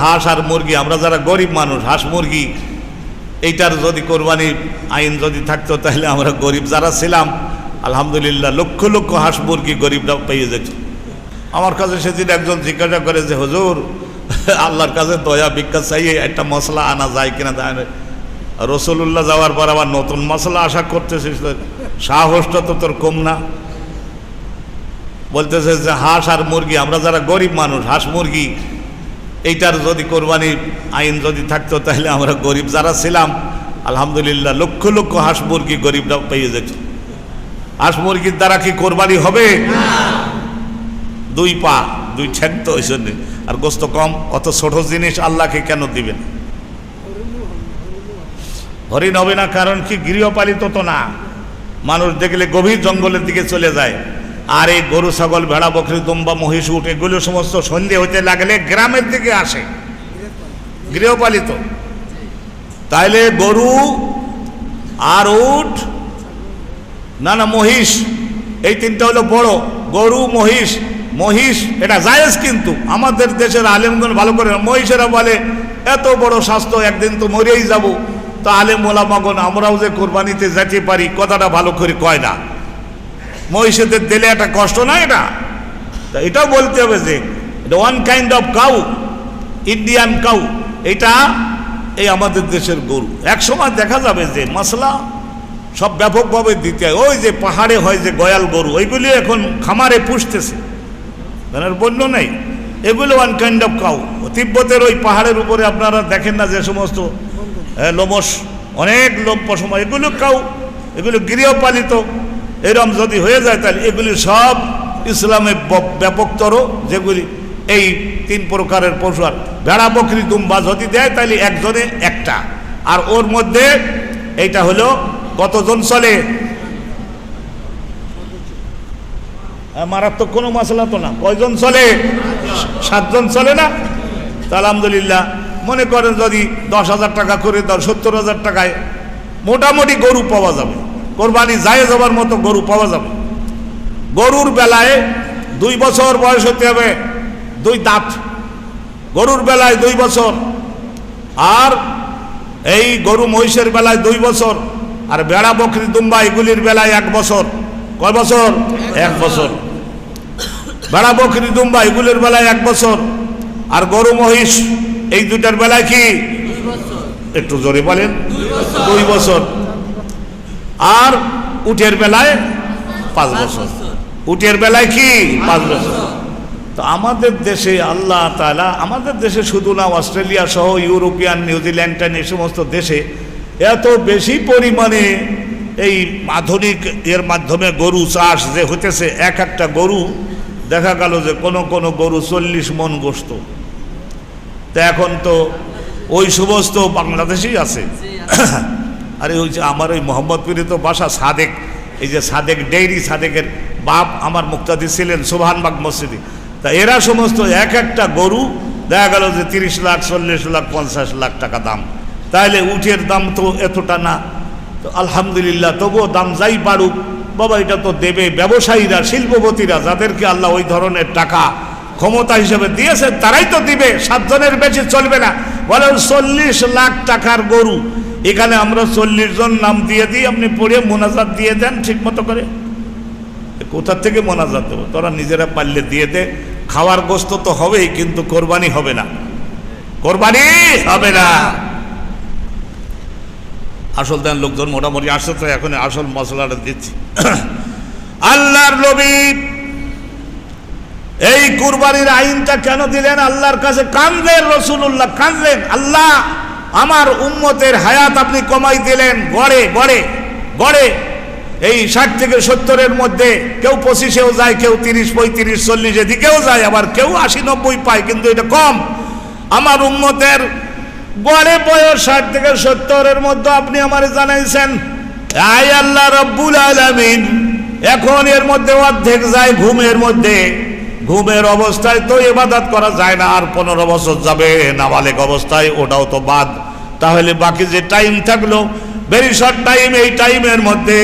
হাঁস আর মুরগি, আমরা যারা গরিব মানুষ, হাঁস মুরগি এইটার যদি কোরবানি আইন যদি থাকতো তাহলে আমরা গরিব যারা ছিলাম আলহামদুলিল্লাহ লক্ষ লক্ষ হাঁস মুরগি গরিবরা পেয়ে যেত। আমার কাছে সেদিন একজন জিজ্ঞাসা করে যে হুজুর আল্লাহর কাছে দয়া ভিক্ষা চাইয়ে একটা মশলা আনা যায় কিনা। রসুল্লাহ যাওয়ার পর আবার নতুন মশলা আশা করতেছিস, সাহসটা তো তোর কম না। বলতেছে যে হাঁস আর মুরগি, আমরা যারা গরিব মানুষ, হাঁস মুরগি এইটার যদি কোরবানি আইন যদি থাকতো তাহলে আমরা গরিব যারা ছিলাম আলহামদুলিল্লাহ লক্ষ লক্ষ হাঁস মুরগি গরিবরা পেয়ে যেত। হাঁস মুরগির দ্বারা কি কোরবানি হবে? দুই পা দুই ঠ্যাং তো ওই জন্যে, আর গোস্ত কম। অত ছোট জিনিস আল্লাহকে কেন দিবেন? হরিণ হবে না, কারণ কি গৃহপালিত তো না, মানুষ দেখলে গভীর জঙ্গলের দিকে চলে যায়। আর এই গরু ছাগল ভেড়া বকরি দুম্বা মহিষ উট এগুলো সমস্ত সন্ধে হতে লাগলে গ্রামের দিকে আসে, গৃহপালিত। তাইলে গরু আর উট না মহিষ, এই তিনটা হলো বড়। গরু মহিষ, মহিষ এটা জায়েজ, কিন্তু আমাদের দেশের আলেমগণ ভালো করে, মহিষেরা বলে এত বড় স্বাস্থ্য একদিন তো মরেই যাব, তো আলেম ওলামাগণ আমরাও যে কোরবানিতে যেতে পারি কথাটা ভালো করে কয় না। মহিষেদের দিলে একটা কষ্ট না এটা? তা এটাও বলতে হবে যে এটা one kind of cow, Indian cow, এটা এই আমাদের দেশের গরু। এক সময় দেখা যাবে যে মশলা সব ব্যাপকভাবে দিতে হয়। ওই যে পাহাড়ে হয় যে গয়াল গরু, ওইগুলি এখন খামারে পুষতেছে, বন্য নেই, এগুলো ওয়ান কাইন্ড অফ কাউ। তিব্বতের ওই পাহাড়ের উপরে আপনারা দেখেন না যে সমস্ত লোমস, অনেক লোম পশম, এগুলো কাউ, এগুলো গৃহপালিত। এরম যদি হয়ে যায় তাহলে এগুলি সব ইসলামে ব্যাপকতর, যেগুলি এই তিন প্রকারের পশু। আর ভেড়া বকরি দুম্বা যদি দেয় তাহলে একজনে একটা, আর ওর মধ্যে এইটা হলো কতজন চলে? মারাত্মক কোনো মশলা তো না, কয়জন চলে? 7 জন চলে না? তা আলহামদুলিল্লাহ মনে করেন যদি 10,000 টাকা করে দাও, 70,000 টাকায় মোটামুটি গরু পাওয়া যাবে, কোরবানি জায়েজ হবার মতো গরু পাওয়া যাবে। গরুর বেলায় 2 বছর বয়স হতে হবে, 2 দাঁত গরুর বেলায় 2 বছর, আর এই গরু মহিষের বেলায় 2 বছর, আর ভেড়া বকরি দুম্বা এগুলির বেলায় 1 বছর। কয় বছর? 1 বছর। ভেড়া বকরি দুম্বা এগুলির বেলায় 1 বছর, আর গরু মহিষ এই দুটার বেলায় কি? 2 বছর। একটু জোরে বলেন। 2 বছর। আর উটের বেলায় 5 বছর। উটের বেলায় কি? 5 বছর। তো আমাদের দেশে আল্লাহ তাআলা, আমাদের দেশে শুধু না, অস্ট্রেলিয়া সহ ইউরোপিয়ান, নিউজিল্যান্ড এই সমস্ত দেশে এত বেশি পরিমাণে এই আধুনিক এর মাধ্যমে গরু চাষ যে হতেছে, এক একটা গরু দেখা গেল যে কোনো গরু 40 মন গোস্ত। তা এখন তো ওই সমস্ত বাংলাদেশেই আছে। আরে ওই যে আমার ওই মোহাম্মদপুরে তো বাসা, সাদেক, এই যে সাদেক ডেইরি, সাদেকের বাপ আমার মুক্তাদি ছিলেন সুবহানবাগ মসজিদে। তা এরা সমস্ত এক একটা গরু দেখা গেল যে 30 লাখ, 40 লাখ, 50 লাখ টাকা দাম। তাহলে উটের দাম তো এতটা না। তো আলহামদুলিল্লাহ তবুও দাম যাই বাড়ুক বাবা, এটা তো দেবে ব্যবসায়ীরা, শিল্পপতিরা, যাদেরকে আল্লাহ ওই ধরনের টাকা ক্ষমতা হিসেবে দিয়েছে তারাই তো দিবে। 7 জনের বেশি চলবে না। বলেন 40 লাখ টাকার গরু, এখানে আমরা 40 জন নাম দিয়ে দিই, আপনি পড়ে মোনাজাত দিয়ে দেন ঠিক মতো করে। কোথা থেকে মোনাজাত দেবো? তোরা নিজেরা পারলে দিয়ে দে। খাওয়ার গোস্ত তো হবেই, কিন্তু কোরবানি হবে না, কোরবানি হবে না। আসল দেন লোকজন মোটামুটি আসছে, তো এখন আসল মশলাটা দিচ্ছি। আল্লাহর নবী এই কুরবানির আইনটা কেন দিলেন? আল্লাহর কাছে কাঁদলেন রাসূলুল্লাহ, কাঁদলেন, আল্লাহ আমার উম্মতের হায়াত আপনি কমাই দিলেন, গড়ে গড়ে গড়ে এই 60 থেকে 70-এর মধ্যে, কেউ 25-এও যায়, কেউ 30, 35, 40 এদিকেও যায়, আবার কেউ 80, 90 পায়, কিন্তু এটা কম। আমার উম্মতের গড়ে বয়স 60 থেকে 70-এর মধ্যে আপনি আমারে জানাইছেন, আয় আল্লাহ রব্বুল আলামিন, এখন এর মধ্যে অর্ধেক যায় ঘুমের মধ্যে। ঘুমের অবস্থায় তো ইবাদত করা যায় না, আর 15 বছর যাবে নাবালেগ অবস্থায়, ওটাও তো বাদ। তাহলে বাকি যে টাইম থাকলো, ভেরি শর্ট টাইম, এই টাইমের মধ্যে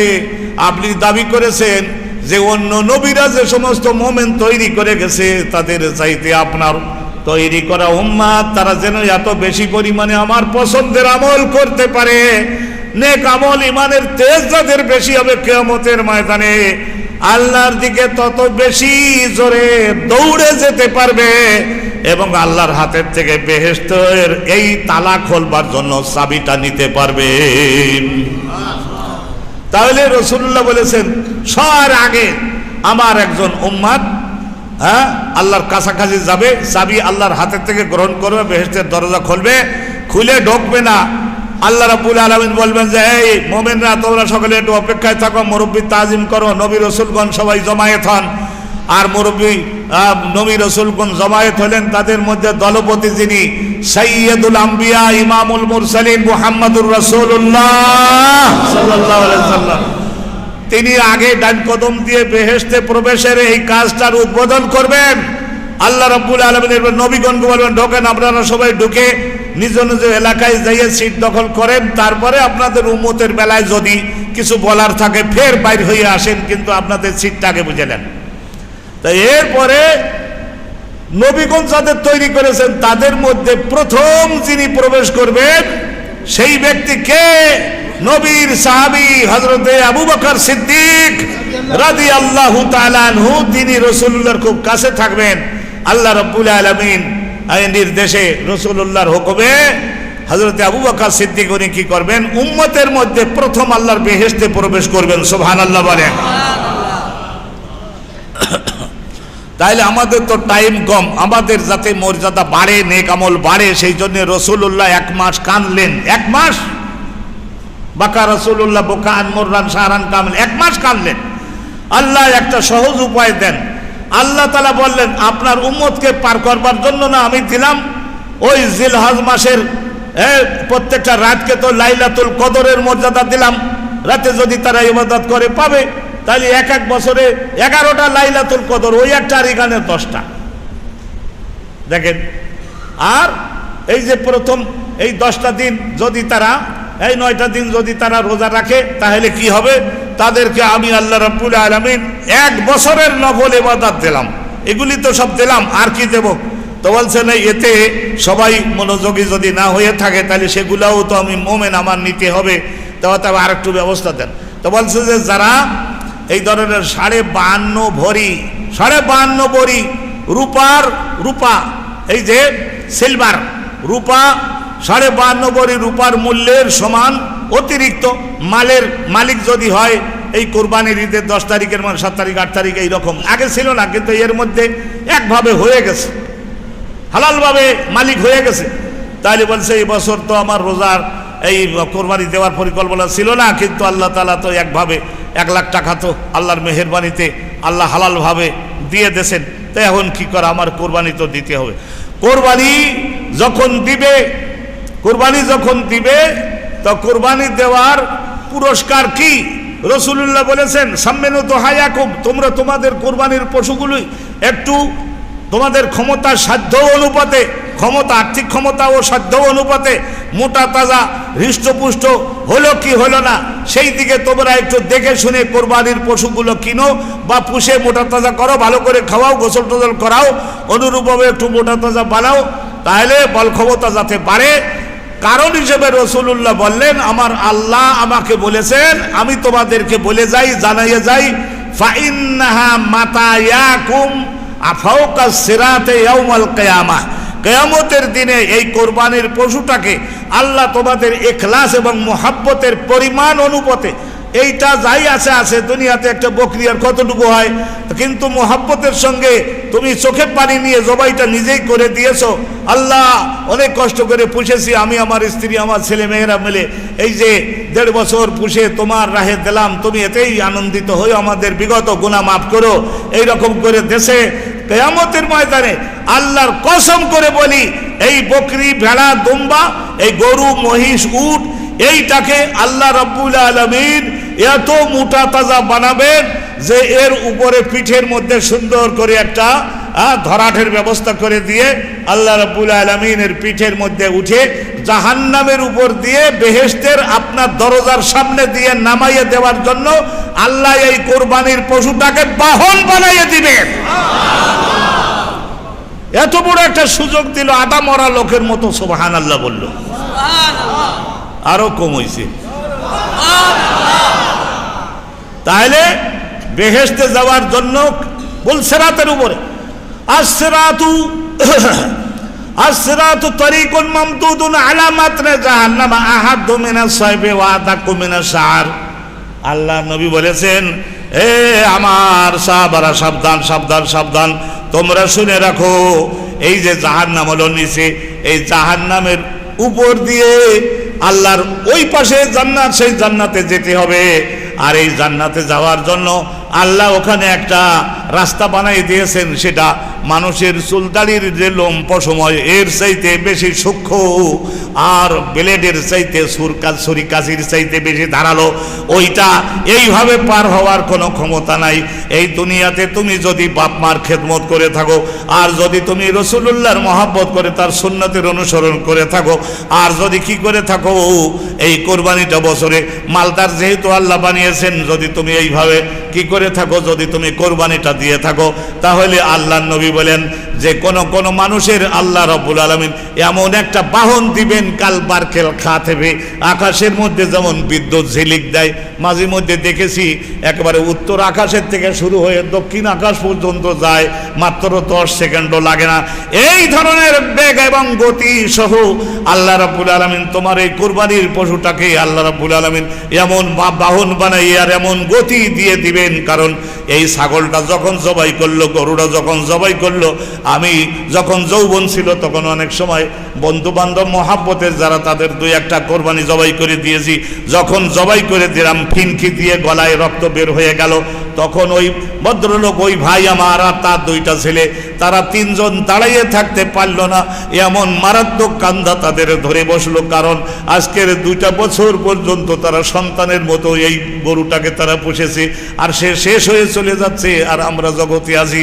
আপনি দাবি করেছেন যে অন্য নবীরা যে সমস্ত মোমেন্ট তৈরি করে গেছে তাদের চাইতে আপনার তৈরি করা উম্মাত তারা যেন এত বেশি পরিমাণে আমার পছন্দের আমল করতে পারে। নেক আমল ইমানের তেজ যাদের বেশি হবে, কিয়ামতের ময়দানে আল্লাহর দিকে তত বেশি জোরে দৌড়ে যেতে পারবে এবং আল্লাহর হাতের থেকে বেহেশতের এই তালা খোলবার জন্য চাবিটা নিতে পারবে। তাহলে রাসূলুল্লাহ বলেছেন সবার আগে আমার একজন উম্মাত আল্লাহর কাছাকাছি যাবে, চাবি আল্লাহর হাতের থেকে গ্রহণ করবে, বেহেশতের দরজা খুলবে, খুলে ঢুকবে না। আল্লাহ রাব্বুল আলামিন বলবেন যে এই মুমিনরা তোমরা সকলে একটু অপেক্ষায় থাকো, মুরব্বি তাজিম করো। নবী রাসূলগণ সবাই জমায়েত হন, আর মুরব্বি নবী রাসূলগণ জমায়েত হলেন, তাদের মধ্যে দলপতি যিনি সাইয়্যিদুল আম্বিয়া ইমামুল মুরসালিন মুহাম্মদুর রাসূলুল্লাহ সাল্লাল্লাহু আলাইহি ওয়াসাল্লাম, তিনি আগে ডান কদম দিয়ে বেহেশতে প্রবেশের এই কাজটার উদ্বোধন করবেন। আল্লাহ রাব্বুল আলামিনের নবীগণকে বলবেন ঢোকেন, আপনারা সবাই ঢুকে নিজ নিজ এলাকায় যাইয়ে সিট দখল করেন, তারপরে আপনাদের উম্মতের বেলায় যদি কিছু বলার থাকে ফের বাইর হয়ে আসেন, কিন্তু আপনাদের সিটটা আগে বুঝে নেন। তাই এরপরে নবীগণ যাদের তৈরি করেছেন তাদের মধ্যে প্রথম যিনি প্রবেশ করবেন সেই ব্যক্তি কে? নবীর সাহাবী হযরতে আবু বকর সিদ্দিক রাদিয়াল্লাহু তাআলা আনহু। তিনি রাসূলুল্লাহর খুব কাছে থাকবেন। আল্লাহ রাব্বুল আলামিন নির্দেশে রাসূলুল্লাহর হুকুমে হযরতে আবু বকর সিদ্দিক উনি কি করবেন? উম্মতের মধ্যে প্রথম আল্লাহর বেহেশতে প্রবেশ করবেন। সুবহানাল্লাহ বলেন। তাইলে আমাদের তো টাইম কম, আমাদের যাতে মর্যাদা বাড়ে, নেক আমল বাড়ে, সেই জন্য রাসূলুল্লাহ 1 মাস কাঁদলেন। 1 মাস বাকা রাসূলুল্লাহ বুকান মুররান শাহরান কামিল, 1 মাস কাঁদলেন। আল্লাহ একটা সহজ উপায় দেন। আল্লাহ তাআলা বললেন আপনার উম্মতকে পার করবার জন্য না আমি দিলাম ওই জিলহজ মাসের প্রত্যেকটা রাতকে তো লাইলাতুল কদরের মর্যাদা দিলাম। রাতে যদি তারা ইবাদত করে পাবে, তাহলে এক এক বছরে 11টা লাইলাতুল কদর, ওই একটা আর এখানে 10টা। দেখেন, আর এই যে প্রথম এই 10টা দিন যদি তারা, এই 9টা দিন যদি তারা রোজা রাখে, তাহলে কি হবে? তাদেরকে আমি আল্লাহ রাব্বুল আলামিন 1 বছরের নফল ইবাদত দিলাম। এগুলি তো সব দিলাম, আর কি দেব? তো বলছেন এতে সবাই মনোযোগী যদি না হয়ে থাকে, তাহলে সেগুলাও তো আমি মোমেন আমার নিতে হবে, তবে আর একটু ব্যবস্থা দেন। তো বলছে যে যারা এই ধরনের 52 ভরি রূপা, এই যে সিলভার রূপা 52 ভরি রূপার মূল্যের সমান অতিরিক্ত মালের মালিক যদি হয়, এই কোরবানির ঈদের 10 তারিখের 7 তারিখ 8 তারিখ এইরকম আগে ছিল না, কিন্তু এর মধ্যে একভাবে হয়ে গেছে, হালালভাবে মালিক হয়ে গেছে। তাহলে বলছে এই বছর তো আমার রোজার এই কোরবানি দেওয়ার পরিকল্পনা ছিল না, কিন্তু আল্লাহ তাআলা তো একভাবে 1 লাখ টাকা তো আল্লাহর মেহেরবানিতে আল্লাহ হালালভাবে দিয়ে দিয়েছেন। তো এখন কি করে, আমার কোরবানি তো দিতে হবে। কোরবানি যখন দিবে তো কোরবানি দেওয়ার পুরস্কার কি? রাসূলুল্লাহ বলেছেন সাম্মেনু দুহায়াকুম, তোমরা তোমাদের কোরবানির পশুগুলি একটু তোমাদের ক্ষমতা সাধ্য অনুপাতে, আর্থিক ক্ষমতা ও সাধ্য অনুপাতে মোটা তাজা হৃষ্টপুষ্ট হলো কি হলো না, সেই দিকে তোমরা একটু দেখে শুনে কোরবানির পশুগুলো কিনো বা পুষে মোটা তাজা করো, ভালো করে খাওয়াও, গোসল টোসল করাও, অনুরূপভাবে একটু মোটা তাজা বানাও, তাহলে বল ক্ষমতা যাতে বাড়ে। কারণ হিসেবে রাসূলুল্লাহ বললেন আমার আল্লাহ আমাকে বলেছেন আমি তোমাদেরকে বলে যাই, জানাইয়ে যাই, ফাইন্নাহা মাতায়াকুম আফাউকা সিরাতে ইয়াউমাল কিয়ামাহ, কিয়ামতের দিনে এই কোরবানির পশুটাকে আল্লাহ তোমাদের ইখলাস এবং মুহাব্বতের পরিমাণ অনুপাতে, এইটা যাই আছে দুনিয়াতে একটা বকরিয়ার কতটুকু হয়, কিন্তু মুহাব্বতের সঙ্গে তুমি চোখের পানি নিয়ে জবাইটা নিজেই করে দিয়েছো। আল্লাহ অনেক কষ্ট করে পুষেছি আমি, আমার স্ত্রী, আমার ছেলে মেয়েরা মিলে, এই যে 1.5 বছর পুষে তোমার রাহে দিলাম, তুমি এতেই আনন্দিত হয়ে আমাদের বিগত গুনাহ মাফ করো। এইরকম করে দেশে কিয়ামতের ময়দানে আল্লাহর কসম করে বলি, এই বকরি, ভেড়া, দুম্বা, এই গরু, মহিষ, উট, এইটাকে আল্লাহ রাব্বুল আলামিন এত মোটা তাজা বানাবেন যে এর উপরে পিঠের মধ্যে সুন্দর করে একটা ধরাঠের ব্যবস্থা করে দিয়ে আল্লাহ রাব্বুল আলামিনের পিঠের মধ্যে উঠে জাহান্নামের উপর দিয়ে বেহেশতের আপনার দরজার সামনে দিয়ে নামাইয়ে দেওয়ার জন্য আল্লাহ এই কোরবানির পশুটাকে বাহন বানাইয়ে দিবেন। এত বড় একটা সুযোগ দিল, আটা মরা লোকের মতো সুবহানাল্লাহ বলল, আরো কম হইছে। তাহলে বেহেশতে যাওয়ার জন্য বলছে রাতের উপরে আসরাতু তরিকুন মামদুদুন আলা মাতনে জাহান্নাম আহাদু মিনাস সাইফি ওয়া আদাকু মিনাস শাআর। আল্লাহ নবী বলেছেন, এ আমার সাহাবারা সাবধান সাবধান সাবধান, তোমরা শুনে রাখো, এই যে জাহান্নাম হলো নিচে, এই জাহান্নামের উপর দিয়ে আল্লাহর ওই পাশে জান্নাত, সেই জান্নাতে যেতে হবে। আর এই জান্নাতে যাওয়ার জন্য আল্লাহ ওখানে একটা রাস্তা বানাই দিয়েছেন, সেটা মানুষের চুলদাড়ির যে লোম পশময় এর চাইতে বেশি সূক্ষ্ম, আর ব্লেডের চাইতে ছুরি কাঁচির চাইতে বেশি ধারালো। ওইটা এইভাবে পার হওয়ার কোনো ক্ষমতা নাই। এই দুনিয়াতে তুমি যদি বাপ মার খেদমত করে থাকো, আর যদি তুমি রসুলুল্লাহর মহাব্বত করে তার সুন্নতের অনুসরণ করে থাকো, আর যদি কি করে থাকো, এই কোরবানিটা বছরে মালদার যেহেতু আল্লাহ বানিয়েছেন, যদি তুমি এইভাবে কি করে থাকো, যদি তুমি কোরবানিটা দিয়ে থাকো, তাহলে আল্লাহর নবী বলেন যে কোন মানুষের আল্লাহ রাব্বুল আলামিন এমন একটা বাহন দিবেন, কাল বারকেল খাতেবে, আকাশের মধ্যে যেমন বিদ্যুৎ ঝিলিক দেয়। মাঝে মধ্যে দেখেছি একেবারে উত্তর আকাশের থেকে শুরু হয়ে দক্ষিণ আকাশ পর্যন্ত যায়, মাত্র 10 সেকেন্ডও লাগে না। এই ধরনের বেগ এবং গতি সহ আল্লাহ রাব্বুল আলামিন তোমার এই কুরবানির পশুটাকে আল্লাহ রাব্বুল আলামিন এমন বাহন বানাই আর এমন গতি দিয়ে দিবেন। কারণ এই ছাগলটা যখন জবাই করলো, গরুটা যখন জবাই করলো, আমি যখন যৌবন ছিল তখন অনেক সময় বন্ধু বান্ধব মহাব্বতের যারা তাদের 2-1টা কোরবানি জবাই করে দিয়েছি। যখন জবাই করে দিলাম, ফিনকি দিয়ে গলায় রক্ত বের হয়ে গেল, তখন ওই ভদ্রলোক, ওই ভাই আমার আর তার 2টা ছেলে, তারা 3 জন দাঁড়াইয়ে থাকতে পারল না, এমন মারাত্মক কান্দা তাদের ধরে বসলো। কারণ আজকের 2টা বছর পর্যন্ত তারা সন্তানের মতো এই গরুটাকে তারা পুষেছে, আর সে শেষ হয়ে চলে যাচ্ছে, আর আমরা জগতে আছি।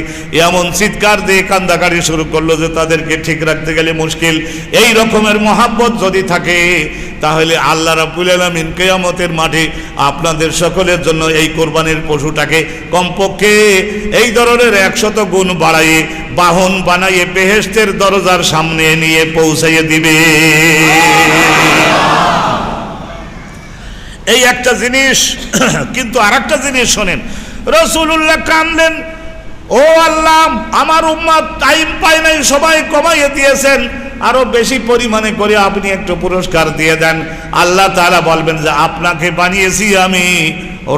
এমন চিৎকার দিয়ে কান্দাকাটি শুরু করলো যে তাদেরকে ঠিক রাখতে গেলে মুশকিল। এই রকমের মহাব্বত যদি থাকে, তাহলে আল্লাহ রাব্বুল আলামিন কিয়ামতের মাঠে আপনাদের সকলের জন্য এই কোরবানির পশুটাকে কমপক্ষে এই ধরনের 100 গুণ বাড়াইয়ে বাহন বানাইয়ে বেহেশতের দরজার সামনে নিয়ে পৌঁছাইয়ে দিবে। এই একটা জিনিস। কিন্তু আরেকটা জিনিস শোনেন, রাসূলুল্লাহ কাঁদলেন, ও আল্লাহ, আমার উম্মত টাইম পায় নাই, সবাই কমাইয়ে দিয়েছেন, আরো বেশি পরিমাণে করে আপনি একটু পুরস্কার দিয়ে দেন। আল্লাহ তাআলা বলবেন যে আপনাকে বানিয়েছি আমি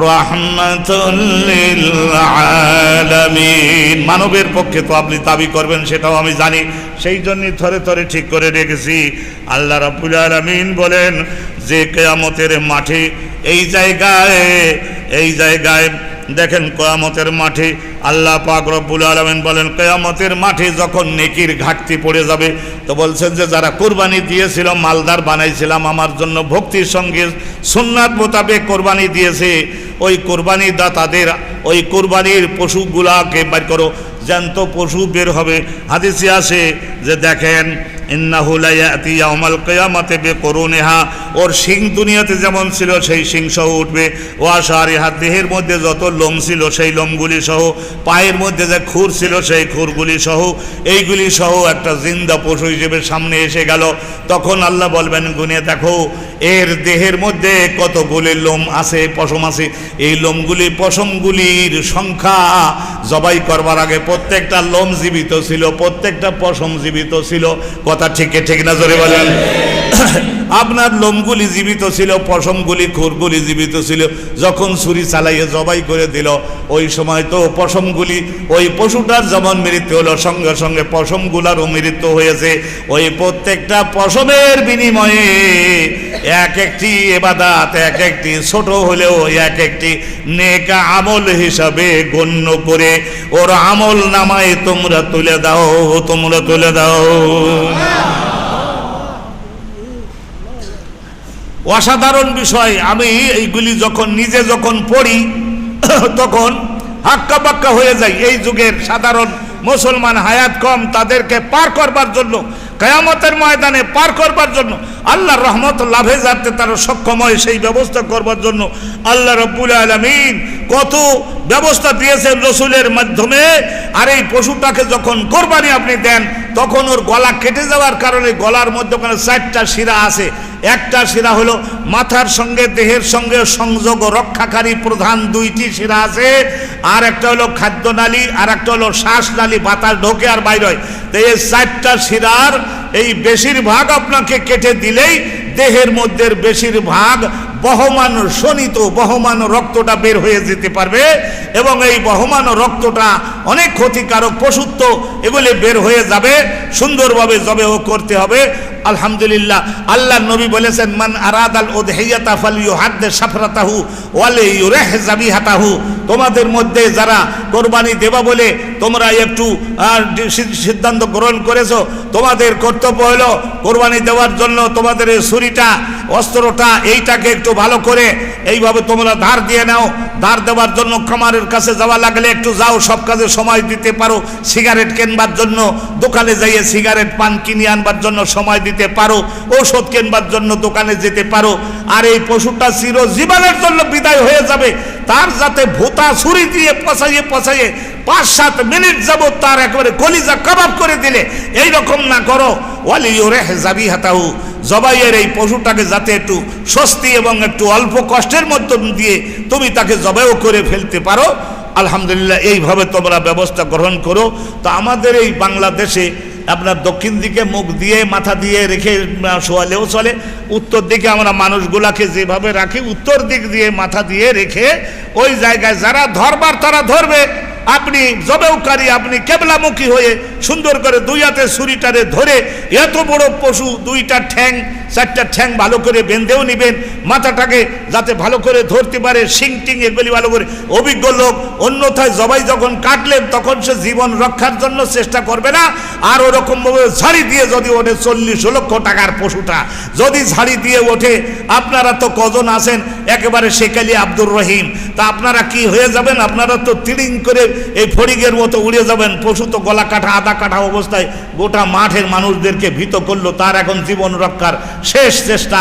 রাহমাতুল লিল আলামিন। মানবের পক্ষে তো আপনি দাবি করবেন সেটাও আমি জানি, সেই জন্যই থরে থরে ঠিক করে রেখেছি। আল্লাহ রাব্বুল আলামিন বলেন যে কিয়ামতের মাঠে এই জায়গায় দেখেন, কিয়ামতের মাঠে আল্লাহ পাক রব্বুল আলামিন বলেন, কিয়ামতের মাঠে যখন নেকির ঘাটতি পড়ে যাবে, তো বলছেন যে যারা কোরবানি দিয়েছিল, মালদার বানাইছিলাম আমার জন্য, ভক্তির সঙ্গে সুন্নাত মোতাবেক কোরবানি দিয়েছে, ওই কোরবানি দাতাদের ওই কোরবানির পশুগুলাকে বের করো, জ্যান্ত পশু বের হবে। হাদিসে আসে যে দেখেন, ইন্নাহু লা ইয়াতি ইয়াউমাল কিয়ামাতি বিকুরুনিহা, ওর শিং দুনিয়াতে যেমন ছিল সেই শিং সহ উঠবে, ও আশারিহা, দেহের মধ্যে যত লোম ছিল সেই লোমগুলি সহ, পায়ের মধ্যে যে খুর ছিল সেই খুরগুলি সহ, এইগুলি সহ একটা জিন্দা পশু হিসেবে সামনে এসে গেল। তখন আল্লাহ বলবেন, গুনে দেখো এর দেহের মধ্যে কতগুলি লোম আছে, পশম আছে। এই লোমগুলি পশমগুলির সংখ্যা জবাই করবার আগে প্রত্যেকটা লোম জীবিত ছিল, প্রত্যেকটা পশম জীবিত ছিল। কথা ঠিক না জোরে বলেন? আপনার লোমগুলি জীবিত ছিল, পশমগুলি খুরগুলি জীবিত ছিল। যখন ছুরি চালাইয়ে জবাই করে দিল, ওই সময় তো পশমগুলি, ওই পশুটার যেমন মৃত্যু হলো, সঙ্গে সঙ্গে পশমগুলারও মৃত্যু হয়েছে। ওই প্রত্যেকটা পশমের বিনিময়ে এক একটি ইবাদত, এক একটি ছোট হলেও এক একটি নেক আমল হিসাবে গণ্য করে ওর আমল নামায় তোমরা তুলে দাও। অসাধারণ বিষয়। আমি এইগুলি নিজে যখন পড়ি তখন হাক্কা বাক্কা হয়ে যায়। এই যুগের সাধারণ মুসলমান হায়াত কম, তাদেরকে পার করবার জন্য, কিয়ামতের ময়দানে পার করবার জন্য, আল্লাহর রহমত লাভে যাতে তারা সক্ষম হয় সেই ব্যবস্থা করবার জন্য আল্লাহ রাব্বুল আলামিন কত ব্যবস্থা দিয়েছেন রসুলের মাধ্যমে। আর এই পশুটাকে যখন কোরবানি আপনি দেন তখন ওর গলা কেটে যাওয়ার কারণে গলার মধ্যে ওখানে 4টা শিরা আছে। একটা শিরা হলো মাথার সঙ্গে দেহের সঙ্গে সংযোগ রক্ষাকারী প্রধান 2টি শিরা আছে, আর একটা হলো খাদ্যনালী, আর একটা হলো শ্বাসনালী, বাতাস ঢোকে আর বাইর হয়। তো এই 4টা শিরার এই বেশিরভাগ আপনাকে কেটে দিলেই দেহের মধ্যে বেশিরভাগ বহমান শোণিত বহমান রক্তটা বের হয়ে যেতে পারবে, এবং এই বহমান রক্তটা অনেক ক্ষতিকারক পশুত্ব, এগুলি বের হয়ে যাবে। সুন্দরভাবে জবেহ করতে হবে। আলহামদুলিল্লাহ, আল্লাহর নবী বলেছেন, মান আরাদাল উদহিয়াতা ফালইউহাদ্দিস শাফরাতাহু ওয়ালিউরিহ যাবিহাতাহু। তোমাদের মধ্যে যারা কোরবানি দেবা বলে তোমরা একটু সিদ্ধান্ত গ্রহণ করেছো, তোমাদের কর্তব্য হলো কোরবানি দেওয়ার জন্য তোমাদের এই ছুরিটা, অস্ত্রটা, এইটাকে একটু ভালো করে এইভাবে তোমরা ধার দিয়ে নাও। ধার দেওয়ার জন্য খামারের কাছে যাওয়া লাগলে একটু যাও, সব কাজে সময় দিতে পারো। সিগারেট কেনবার জন্য দোকানে যাইয়ে সিগারেট পান কিনে আনবার জন্য সময় দিতে পারো। ঔষধ কেনবার জন্য দোকানে যেতে পারো। আর এই পশুটা চিরজীবনের জন্য বিদায় হয়ে যাবে, তার যাতে ভোতা ছুরি দিয়ে পচাইয়ে 5-7 মিনিট যাবত তার একেবারে কলিজা কাবাব করে দিলে এই রকম না করো। ওয়ালিউরিহ যাবিহাতাহু, জবাইয়ের এই পশুটাকে যাতে একটু স্বস্তি এবং একটু অল্প কষ্টের মধ্য দিয়ে তুমি তাকে জবাইও করে ফেলতে পারো। আলহামদুলিল্লাহ, এইভাবে তোমরা ব্যবস্থা গ্রহণ করো। তো আমাদের এই বাংলাদেশে আপনার দক্ষিণ দিকে মুখ দিয়ে মাথা দিয়ে রেখে শোয়ালেও চলে, উত্তর দিকে আমরা মানুষগুলাকে যেভাবে রাখি উত্তর দিক দিয়ে মাথা দিয়ে রেখে ওই জায়গায় যারা ধরবার তারা ধরবে। আপনি জবেহকারী, আপনি কেবলামুখী হয়ে সুন্দর করে 2 হাতে ছুরিটারে ধরে এত বড় পশু 2টা ঠ্যাং 4টা ঠ্যাং ভালো করে বেঁধেও নেবেন, মাথাটাকে যাতে ভালো করে ধরতে পারে, শিং টিং এগুলি ভালো করে অভিজ্ঞ লোক। অন্যথায় জবাই যখন কাটলেন তখন সে জীবন রক্ষার জন্য চেষ্টা করবে না। আর ওরকমভাবে ঝাড়ি দিয়ে যদি ওঠে 40 লক্ষ টাকার পশুটা যদি ঝাড়ি দিয়ে ওঠে, আপনারা তো কজন আছেন একেবারে শেখ আলী আব্দুর রহিম, তা আপনারা কি হয়ে যাবেন? আপনারা তো তিড়িং করে এই ফড়িংয়ের মতো উড়ে যাবেন। পশু তো গলা কাটা আধা কাটা অবস্থায় গোটা মাঠের মানুষদেরকে ভীত করলো, তার এখন জীবন রক্ষার শেষ চেষ্টা।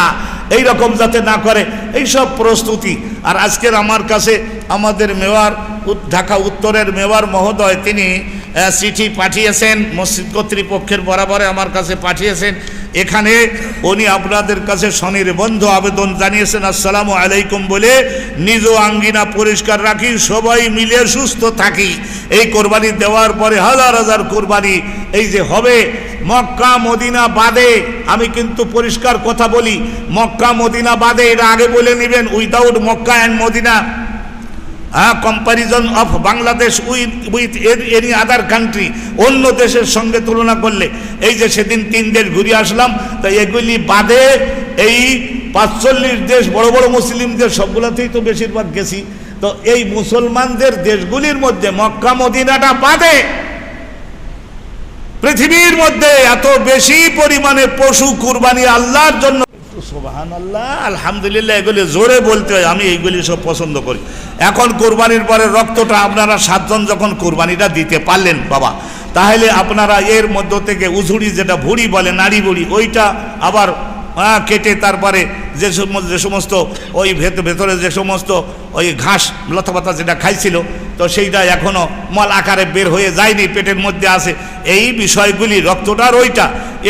এই রকম যাতে না করে এই সব প্রস্তুতি। আর আজকের আমার কাছে আমাদের মেয়র, ঢাকা উত্তরের মেয়র মহোদয়, তিনি চিঠি পাঠিয়েছেন মসজিদ কর্তৃপক্ষের বরাবরে আমার কাছে পাঠিয়েছেন। এখানে উনি আপনাদের কাছে স্বনির্বন্ধ আবেদন জানিয়েছেন, আসসালামু আলাইকুম বলে নিজ আঙ্গিনা পরিষ্কার রাখি, সবাই মিলে সুস্থ থাকি। এই কোরবানি দেওয়ার পরে হাজার হাজার কোরবানি এই যে হবে মক্কা মদিনা বাদে, আমি কিন্তু পরিষ্কার কথা বলি, মক্কা মদিনা বাদে, এটা আগে বলে নেবেন, without Mecca and Medina comparison of Bangladesh with any other country, অন্য দেশের সঙ্গে তুলনা করলে এই যে সেদিন 3 দেশ ঘুরে আসলাম, তো এগুলি বাদে এই 45 দেশ, বড় বড় মুসলিম দেশ সবগুলোতেই তো বেশিরভাগ গেছি। তো এই মুসলমানদের দেশগুলির মধ্যে মক্কা মদিনাটা বাদে পৃথিবীর মধ্যে এত বেশি পরিমাণে পশু কুরবানি আল্লাহর জন্য, সুবহানাল্লাহ, আলহামদুলিল্লাহ, এগুলি জোরে বলতে হয়। আমি এইগুলি সব পছন্দ করি। এখন কোরবানির পরে রক্তটা আপনারা 7 জন যখন কোরবানিটা দিতে পারলেন বাবা, তাহলে আপনারা এর মধ্য থেকে উঝুড়ি, যেটা ভুড়ি বলে, নাড়ি বুড়ি, ওইটা আবার কেটে তারপরে যে সমস্ত ওই ভেতরে যে সমস্ত ওই ঘাস লতাপাতা যেটা খাইছিল, তো সেইটা এখনও মল আকারে বের হয়ে যায়নি, পেটের মধ্যে আছে। এই বিষয়গুলি রক্তটার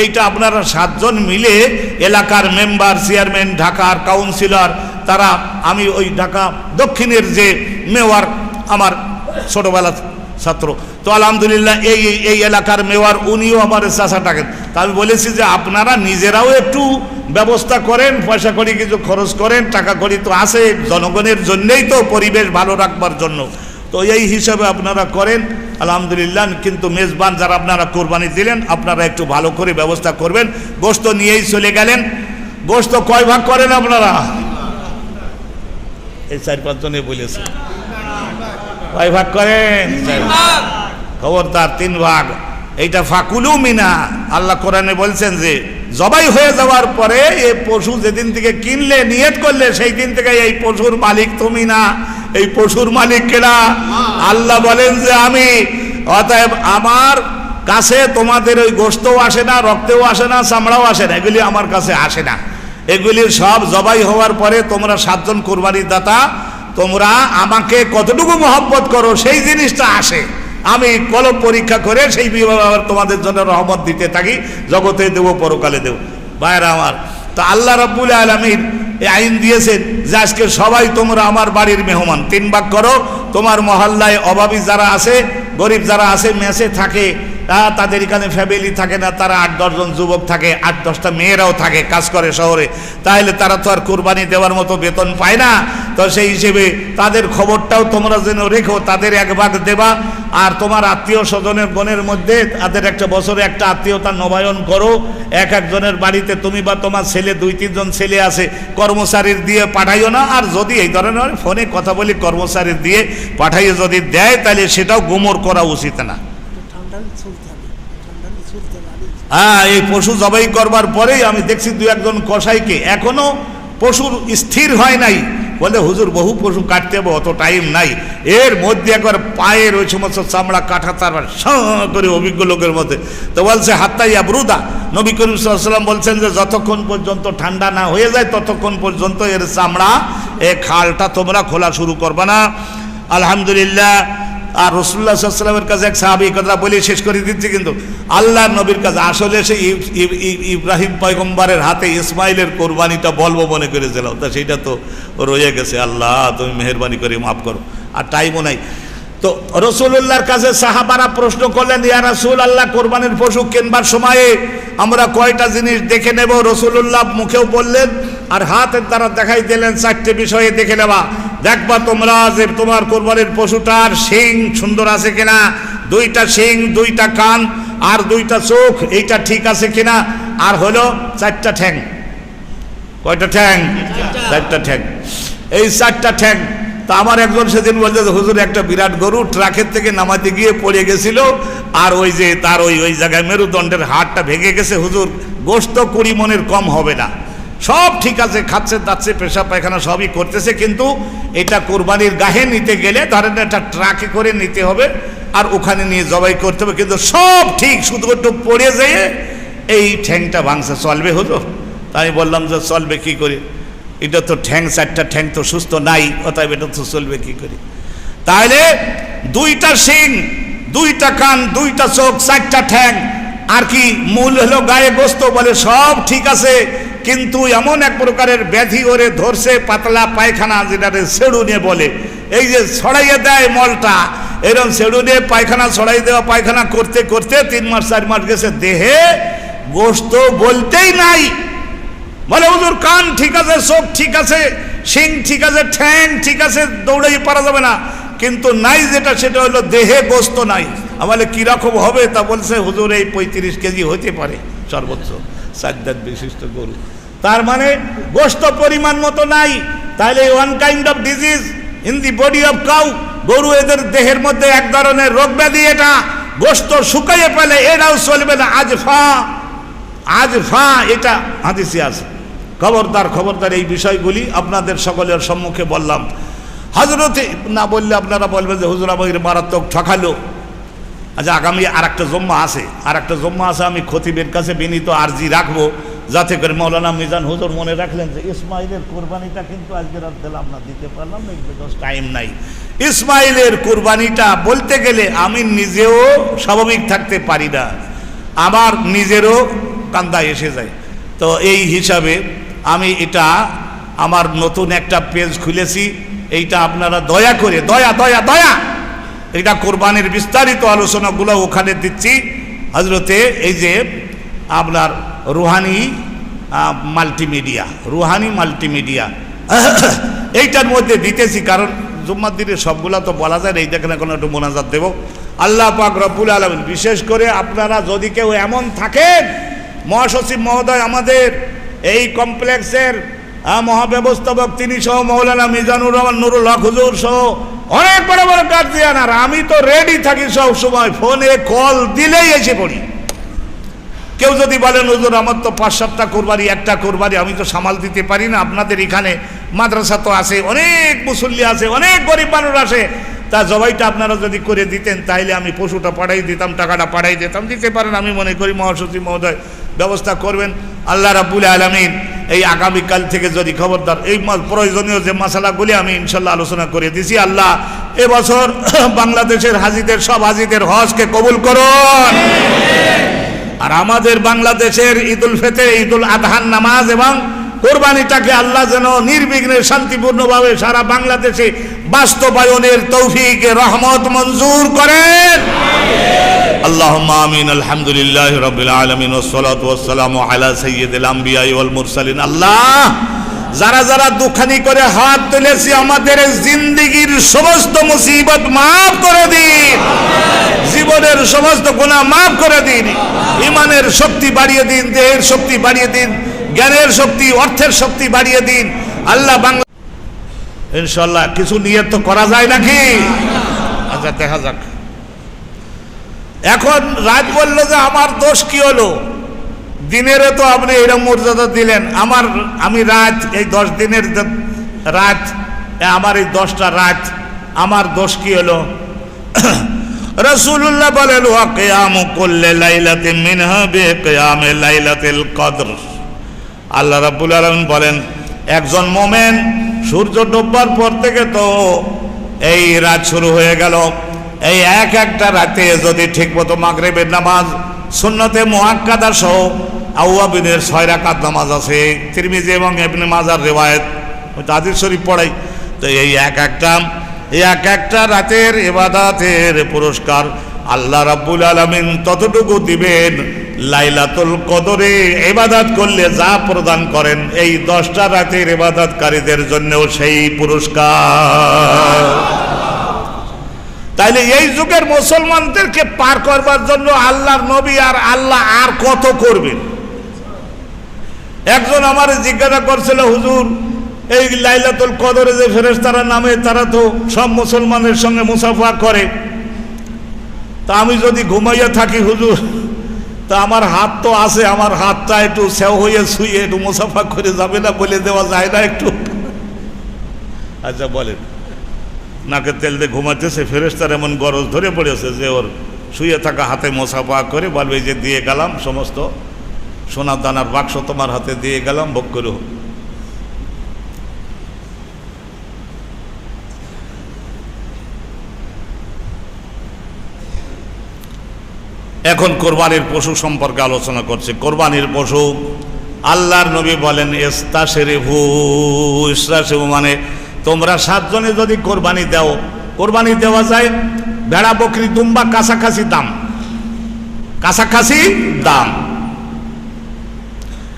এইটা আপনারা 7 জন মিলে, এলাকার মেম্বার, চেয়ারম্যান, ঢাকার কাউন্সিলর, তারা, আমি ওই ঢাকা দক্ষিণের যে মেয়র আমার ছোটোবেলা ছাত্র, তো আলহামদুলিল্লাহ এই এলাকার মেয়র, উনিও আমার চাষা টাকেন। তা আমি বলেছি যে আপনারা নিজেরাও একটু ব্যবস্থা করেন, পয়সা করি কিছু খরচ করেন, টাকা করি তো আছে জনগণের জন্যেই তো, পরিবেশ ভালো রাখবার জন্য, তো এই হিসাবে আপনারা করেন আলহামদুলিল্লাহ। কিন্তু মেজবান যারা আপনারা কোরবানি দিলেন, আপনারা একটু ভালো করে ব্যবস্থা করবেন। গোশত নিয়েই চলে গেলেন। গোশত কয় ভাগ করেন আপনারা? এই 4-5 জনে বলেছে, কয় ভাগ করেন? খবরদার 3 ভাগ। এইটা ফাকুলু মিনা, আল্লাহ কোরআনে বলছেন যে জবাই হয়ে যাওয়ার পরে এই পশু যেদিন থেকে কিনলে, নিয়ত করলে, সেই দিন থেকে এই পশুর মালিক তুমি না, এই পশুর মালিক কেনা আল্লাহ বলেন যে আমি। অতএব আমার কাছে তোমাদের ওই গোশতও আসে না, রক্তেও আসে না, চামড়াও আসে না, এগুলি আমার কাছে আসে না। এগুলি সব জবাই হওয়ার পরে তোমরা 7 জন কোরবানির দাতা তোমরা আমাকে কতটুকু মহব্বত করো সেই জিনিসটা আসে, আমি কলম পরীক্ষা করে সেই তোমাদের জন্য রহমত দিতে থাকি, জগতে দেব পরকালে দেব। ভাইরা আমার, তো আল্লাহ রাব্বুল আলামিন এই আইন দিয়েছেন যে আজকে সবাই তোমরা আমার বাড়ির মেহমান। 3 ভাগ করো, তোমার মহল্লায় অভাবী যারা আছে, গরিব যারা আছে, মেসে থাকে, তাদের এখানে ফ্যামিলি থাকে না, তারা 8-10 জন যুবক থাকে, 8-10টা মেয়েরাও থাকে, কাজ করে শহরে, তাহলে তারা তো আর কোরবানি দেওয়ার মতো বেতন পায় না। তো সেই হিসেবে তাদের খবরটাও তোমরা যেন রেখো, তাদের 1 ভাগ দেবা। আর তোমার আত্মীয় স্বজনের গণের মধ্যে তাদের একটা বছরে একটা আত্মীয়তা নবায়ন করো। এক একজনের বাড়িতে তুমি বা তোমার ছেলে 2-3 জন ছেলে আছে, কর্মচারীর দিয়ে পাঠাইও না। আর যদি এই ধরনের ফোনে কথা বলি কর্মচারীর দিয়ে পাঠাইয়ে যদি দেয়, তাহলে সেটাও গোমর করা উচিত না। হ্যাঁ, এই পশু জবাই করবার পরেই আমি দেখছি 2-1 জন কসাইকে এখনো পশুর স্থির হয় নাই, বলে হুজুর বহু পশু কাটতে হবে, অত টাইম নাই। এর মধ্যে একবার পায়ের ওই সমস্ত চামড়া কাটা, তারপর করে অভিজ্ঞ লোকের মধ্যে তো বলছে হাত্তাই আবরুদা। নবী করিম সাল্লাল্লাহু আলাইহি ওয়াসাল্লাম বলছেন যে যতক্ষণ পর্যন্ত ঠান্ডা না হয়ে যায় ততক্ষণ পর্যন্ত এর চামড়া, এ খালটা তোমরা খোলা শুরু করবে না। আলহামদুলিল্লাহ। আর রাসূলুল্লাহ সাল্লাল্লাহু আলাইহি ওয়াসাল্লামের কাছে এক সাহাবী, কথা বলে শেষ করে দিচ্ছি কিন্তু, আল্লাহর নবীর কাছে আসলে সে ইব্রাহিম পয়গম্বরের হাতে ইসমাইলের কোরবানিটা বলবো মনে করেছিলাম, তা সেইটা তো রয়ে গেছে। আল্লাহ তুমি মেহেরবানি করে মাফ করো, আর টাইমও নাই। তো রাসূলুল্লাহর কাছে সাহাবারা প্রশ্ন করলেন, ইয়া রাসূলুল্লাহ, কোরবানির পশু কেনবার সময়ে আমরা কয়টা জিনিস দেখে নেব? রাসূলুল্লাহ মুখেও বললেন আর হাতের দ্বারা দেখাই দিলেন, 4টে বিষয়ে দেখে নেবা। দেখবা তোমরা যে তোমার কোরবানির পশুটার শিং সুন্দর আছে কিনা, 2টা শিং, 2টা কান আর 2টা চোখ, এইটা ঠিক আছে কিনা। আর হলো 4টা ঠ্যাং। কয়টা ঠ্যাং? 4টা ঠ্যাং। এই 4টা ঠ্যাং। তা আমার একজন সেদিন বলছে, হুজুর একটা বিরাট গরু ট্রাকের থেকে নামাতে গিয়ে পড়ে গেছিল, আর ওই যে তার ওই জায়গায় মেরুদণ্ডের হাড়টা ভেঙে গেছে, হুজুর গোশত 20 মণের কম হবে না। সব ঠিক আছে, খাচ্ছে দাচ্ছে, পেশাব পায়খানা সবই করতেছে, কিন্তু এটা কোরবানির গাহে নিতে গেলে ধরেন একটা ট্রাকে করে নিতে হবে, আর ওখানে নিয়ে জবাই করতে হবে, কিন্তু সব ঠিক, শুধু একটু পড়ে যেয়ে এই ঠ্যাংটা ভাঙছে। চলবে হুজুর? তাই বললাম যে চলবে কি করে, এটা তো ঠ্যাং, 4টা ঠ্যাং তো সুস্থ নাই, অতএব এটা তো চলবে কি করে। তাহলে 2টা শিং, 2টা কান, 2টা চোখ, 4টা ঠ্যাং, আর কি মূল হলো গায়ে গোস্ত, বলে সব ঠিক আছে, কিন্তু এমন এক প্রকারের ব্যাধি ওরে ধরছে, পাতলা পায়খানা, যেটারে সেড়ুনে বলে, এই যে ছড়াইয়ে দেয় মলটা, এরকম সেড়ুনে পায়খানা ছড়াই দেওয়া, পায়খানা করতে করতে 3 মাস 4 মাস গেছে, দেহে গোস্ত বলতেই নাই। বলে হুজুর কান ঠিক আছে, চোখ ঠিক আছে, শিং ঠিক আছে, ঠ্যাং ঠিক আছে, দৌড়াই পারা যাবে না, কিন্তু নাই যেটা, সেটা হলো দেহে গোস্ত নাই। বলে কিরকম হবে? তা বলছে হুজুর এই 35 কেজি হতে পারে সর্বোচ্চ, 4 দাঁত বিশিষ্ট গরু, তার মানে গোস্ত পরিমাণ মতো নাই। তাহলে one kind of disease in the body of cow, গরু এদের দেহের মধ্যে এক ধরনের রোগ ব্যাধি, এটা গোস্ত শুকাইয়ে ফেলে, এটাও চলবে না। আজফা এটা হাদিসে আছে। খবরদার খবরদার, এই বিষয়গুলি আপনাদের সকলের সম্মুখে বললাম। হযরতে না বললে আপনারা বলবেন যে হুজুর আমাকে মারাত্মক ঠকালো। আচ্ছা, আগামী আর একটা জম্মা আছে, আমি খতিবের কাছে বিনীত আরজি রাখবো, যাতে করে মৌলানা মিজান হুজুর মনে রাখলেন যে ইসমাইলের কোরবানিটা কিন্তু আজকে রাত দিলাম না, দিতে পারলাম না, বিকজ টাইম নাই। ইসমাইলের কোরবানিটা বলতে গেলে আমি নিজেও স্বাভাবিক থাকতে পারি না, আমার নিজেরও কান্দা এসে যায়। তো এই হিসাবে আমি এটা আমার নতুন একটা পেজ খুলেছি, এইটা আপনারা দয়া করে, দয়া এটা কোরবানির বিস্তারিত আলোচনাগুলো ওখানে দিচ্ছি। হযরতে এই যে আপনার রুহানি মাল্টিমিডিয়া এইটার মধ্যে দিতেছি, কারণ জুম্মার দিনে সবগুলা তো বলা যায় না, এই দেখেন এখন একটু মোনাজাত দেব। আল্লাহ পাক রব্বুল আলামিন, বিশেষ করে আপনারা যদি কেউ এমন থাকেন, মহাসচিব মহোদয় আমাদের এই কমপ্লেক্সের মহাব্যবস্থাপক তিনি সহ, মৌলানা মিজানুর রহমান নুরুল হক হুজুর সহ অনেক বড় বড় গার্জিয়ান, আর আমি তো রেডি থাকি সব সময়, ফোনে কল দিলেই এসে পড়ি। কেউ যদি বলেন হুজুর আমার তো 5-7টা কোরবানি, একটা কোরবানি আমি তো সামাল দিতে পারি না, আপনাদের এখানে মাদ্রাসা তো আছে, অনেক মুসল্লি আছে, অনেক গরিব মানুষ আসে, তা জবাইটা আপনারা যদি করে দিতেন তাইলে আমি পশুটা পাঠাই দিতাম, টাকাটা পাঠাই দিতাম, দিতে পারেন। আমি মনে করি মহাসচিব মহোদয় ব্যবস্থা করবেন। আল্লাহ রাব্বুল আলামিন এই আগামীকাল থেকে যদি খবরদার এই প্রয়োজনীয় যে মশালাগুলি আমি ইনশাল্লাহ আলোচনা করে দিছি, আল্লাহ এবছর বাংলাদেশের হাজিদের সব হাজিদের হজকে কবুল করুন। আর আমাদের বাংলাদেশের ঈদুল ফিতর, ঈদুল আদহার নামাজ এবং কোরবানিটাকে আল্লাহ যেন নির্বিঘ্নে শান্তিপূর্ণভাবে সারা বাংলাদেশে বাস্তবায়নের তৌফিক রহমত মঞ্জুর করেন। আল্লাহুম্মা আমিন। আলহামদুলিল্লাহি রাব্বিল আলামিন ওয়াসসালাতু ওয়াসসালামু আলা সাইয়্যিদিল আমবিয়া ওয়াল মুরসালিন। আল্লাহ, যারা যারা দুখানি করে হাত তুলেছি আমাদের জিন্দেগীর সমস্ত মুসিবত মাফ করে দিন, জীবনের সমস্ত গুনাহ মাফ করে দিন, ঈমানের শক্তি বাড়িয়ে দিন, দেহের শক্তি বাড়িয়ে দিন, জ্ঞানের শক্তি, অর্থের শক্তি বাড়িয়ে দিন। আল্লাহ বাংলা ইনশাআল্লাহ কিছু নিয়ত তো করা যায় নাকি? আচ্ছা দেখা যাক। এখন রাত বলল যে আমার দোষ কি হলো? দিনেরও তো আপনি এরকম মর্যাদা দিলেন, আমি রাত এই 10 দিনের রাত, আমার এই 10টা রাত, আমার দোষ কি হলো? রাসূলুল্লাহ বলেন ওয়া কিয়ামু কুল্লি লাইলাতিন মিনহা বিকিয়ামি লাইলাতিল কদর। আল্লাহ রাব্বুল আলামিন বলেন একজন মুমিন সূর্য ডোববার পর থেকে তো এই রাত শুরু হয়ে গেল, এই এক একটা রাতে যদি ঠিকমতো মাগরিবের নামাজ সুন্নতে মুআক্কাদা সহ আওয়াবিনের 6 রাকাত নামাজ আছে, তিরমিজি এবং ইবনে মাজার রিওয়ায়াত, হাদিস শরীফ পড়াই, তো এই এক একটা রাতের ইবাদতের পুরস্কার আল্লাহ রাব্বুল আলামিন ততটুকু দিবেন লাইলাতুল কদরে ইবাদত করলে যা প্রদান করেন এই 10টা রাতের ইবাদতকারীদের জন্যও সেই পুরস্কার। তাইলে এই যুগের মুসলমানদেরকে পার করবার জন্য আল্লাহর নবী আর আল্লাহ আর কত করবেন? একজন আমার জিজ্ঞাসা করছিল, হুজুর এই লাইলাতুল কদরে যে ফেরেশতারা নামে তারা তো সব মুসলমানের সঙ্গে মুসাফা করে, তা আমি যদি ঘুমাইয়া থাকি হুজুর, তা আমার হাত তো আছে, আমার হাতটা একটু সেও হয়ে শুয়ে একটু মুসাফা করে যাবে না, বলে দেওয়া যায় না একটু? আচ্ছা বলেন, নাকে তেল দিয়ে ঘুমাতেছে, ফেরেশতার এমন গরজ ধরে পড়েছে যে ওর শুয়ে থাকা হাতে মুসাফা করে বলবে যে দিয়ে গেলাম, সমস্ত সোনার দানার বাক্স তোমার হাতে দিয়ে গেলাম, ভোগ করো। এখন কোরবানির পশু সম্পর্কে আলোচনা করছে। কোরবানির পশু আল্লাহর নবী বলেন ইস্তাশরিফু, ইস্তাশরিফু মানে তোমরা 7 জনে যদি কোরবানি দাও, কোরবানি দেওয়া যায় ভেড়া বকরি দুম্বা কাছাকাছি দাম, কাছাকাছি দাম।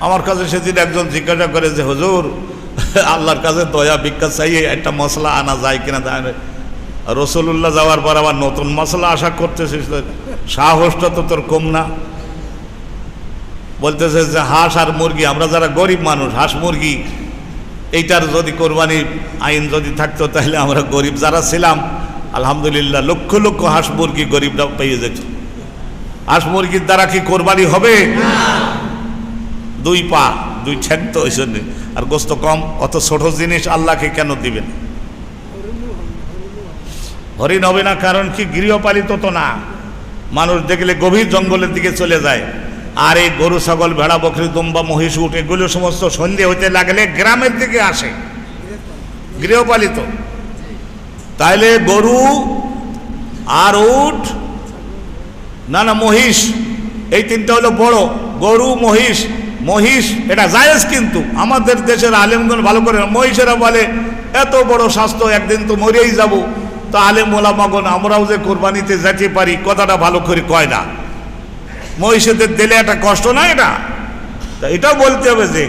আমার কাছে সেদিন একজন জিজ্ঞাসা করে যে হুজুর আল্লাহর কাছে দয়া ভিক্ষা চাইয়ে একটা মশলা আনা যায় কিনা? রাসূলুল্লাহ যাওয়ার পর আবার নতুন মশলা আশা করতেছিস, সাহসটা তো তোর কম না। বলতেছে যে হাঁস আর মুরগি, আমরা যারা গরিব মানুষ, হাঁস মুরগি এইটার যদি কোরবানি আইন যদি থাকতো তাহলে আমরা গরিব যারা ছিলাম আলহামদুলিল্লাহ লক্ষ লক্ষ হাঁস মুরগি গরিবরা পেয়ে যেত। হাঁস মুরগির দ্বারা কি কোরবানি হবে? 2 পা 2 ঠ্যাং তো ওই জন্যে, আর গোস্ত কম, অত ছোট জিনিস আল্লাহকে কেন দিবেন? হরিণ হবে না, কারণ কি গৃহপালিত তো না, মানুষ দেখলে গভীর জঙ্গলের দিকে চলে যায়। আর এই গরু ছাগল ভেড়া বকরি দুম্বা মহিষ উট এগুলো সমস্ত সন্ধে হইতে লাগলে গ্রামের দিকে আসে, গৃহপালিত। তাইলে গরু আর উট না মহিষ, এই 3টা হলো বড়। গরু মহিষ, মহিষ এটা জায়েজ, কিন্তু আমাদের দেশের আলেমগণ ভালো করে, মহিষেরা বলে এত বড় স্বাস্থ্য একদিন তো মরেই যাব, তো আলেম ওলামাগণ আমরাও যে কোরবানিতে যেতে পারি কথাটা ভালো করে কয় না। মহিষেদের দিলে একটা কষ্ট না এটা? তা এটাও বলতে হবে যে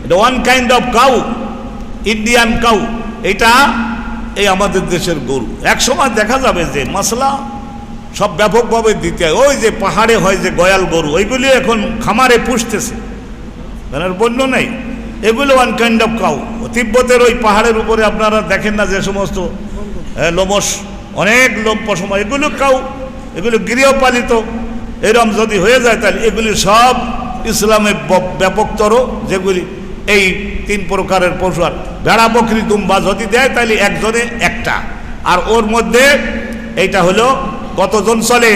এটা one kind of cow, Indian cow, এটা এই আমাদের দেশের গরু। এক সময় দেখা যাবে যে মশলা সব ব্যাপকভাবে দিতে হয়। ওই যে পাহাড়ে হয় যে গয়াল গরু, ওইগুলি এখন খামারে পুষতেছে, বন্য নেই, এগুলো ওয়ান কাইন্ড অফ কাউ। তিব্বতের ওই পাহাড়ের উপরে আপনারা দেখেন না যে সমস্ত লোমশ, অনেক লোম পশম, এগুলো কাউ, এগুলো গৃহপালিত। এরম যদি হয়ে যায় তাহলে এগুলি সব ইসলামে ব্যাপকতর, যেগুলি এই 3 প্রকারের পশু। আর ভেড়া বকরি দুম্বা যদি দেয় তাহলে একজনে একটা, আর ওর মধ্যে এইটা হলো কতজন চলে?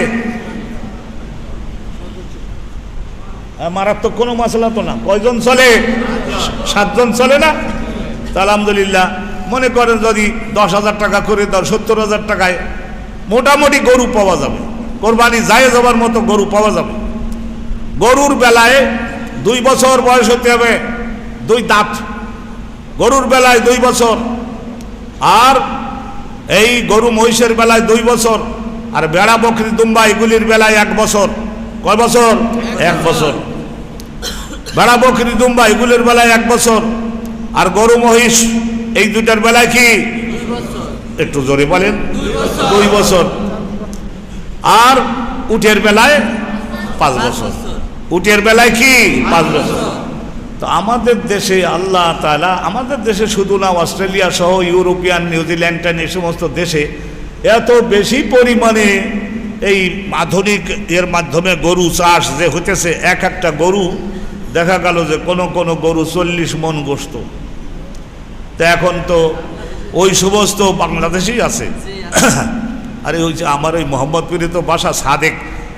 মারাত্মক কোনো মশলা তো না, কয়জন চলে? সাতজন চলে না? তা আলহামদুলিল্লাহ মনে করেন যদি 10,000 টাকা করে দাও, 70,000 টাকায় মোটামুটি গরু পাওয়া যাবে, কোরবানি জায়েজ হবার মতো গরু পাওয়া যাবে। গরুর বেলায় 2 বছর বয়স হতে হবে, 2 দাঁত গরুর বেলায় 2 বছর, আর এই গরু মহিষের বেলায় 2 বছর, আর বেড়া বকরি দুম্বা এগুলির বেলায় 1 বছর। কয় বছর? 1 বছর। বেড়া বকরি দুম্বা এগুলির বেলায় 1 বছর, আর গরু মহিষ এই দুটার বেলায় কি? একটু জোরে বলেন। 2 বছর। আর উটের বেলায় 5 বছর। উটের বেলায় কি? 5 বছর। তো আমাদের দেশে আল্লাহ তাআলা, আমাদের দেশে শুধু না, অস্ট্রেলিয়া সহ ইউরোপিয়ান, নিউজিল্যান্ড এই সমস্ত দেশে এত বেশি পরিমাণে এই আধুনিক এর মাধ্যমে গরু চাষ যে হইতেছে, এক একটা গরু দেখা গেল যে কোনো গরু 40 মণ গোশত। তো এখন তো ওই সমস্ত বাংলাদেশেই আছে। আরে ওই যে আমার ওই মোহাম্মদপুরে তো বাসা, সাদেক,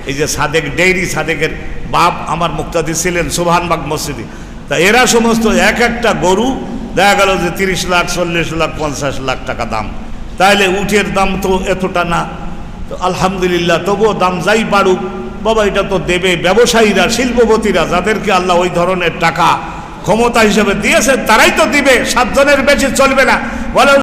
এই যে সাদেক ডেইরি, সাদেকের বাপ আমার মুক্তাদি ছিলেন সুবহানবাগ মসজিদে। তা এরা সমস্ত এক একটা গরু দেখা গেল যে 30 লাখ, 40 লাখ, 50 লাখ টাকা দাম। তাহলে উটের দাম তো এতটা না। তো আলহামদুলিল্লাহ, তবুও দাম যাই বাড়ুক বাবা, এটা তো দেবে ব্যবসায়ীরা, শিল্পপতিরা, যাদেরকে আল্লাহ ওই ধরনের টাকা ক্ষমতা হিসেবে দিয়েছে, তারাই তো দিবে। 7 জনের বেশি চলবে না বলে।